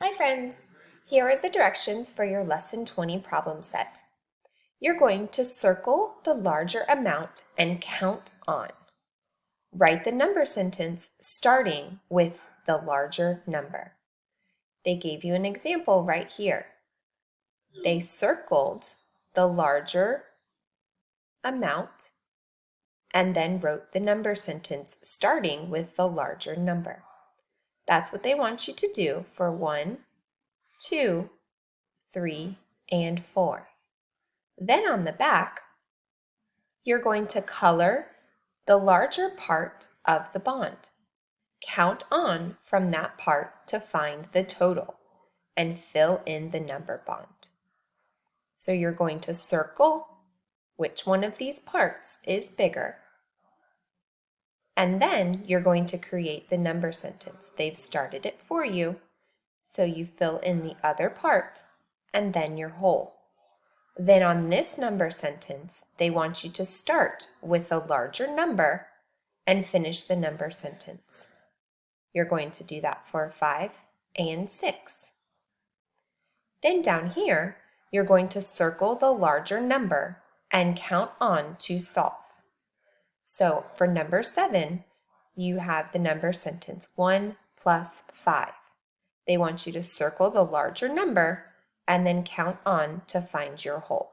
Hi friends! Here are the directions for your Lesson 20 problem set. You're going to circle the larger amount and count on. Write the number sentence starting with the larger number. They gave you an example right here. They circled the larger amount and then wrote the number sentence starting with the larger number. That's what they want you to do for 1, 2, 3, and 4. Then on the back, you're going to color the larger part of the bond. Count on from that part to find the total and fill in the number bond. So you're going to circle which one of these parts is bigger, and then you're going to create the number sentence. They've started it for you, so you fill in the other part and then your whole. Then on this number sentence, they want you to start with a larger number and finish the number sentence. You're going to do that for 5 and 6. Then down here, you're going to circle the larger number and count on to solve. So for number 7, you have the number sentence 1 plus 5. They want you to circle the larger number and then count on to find your whole.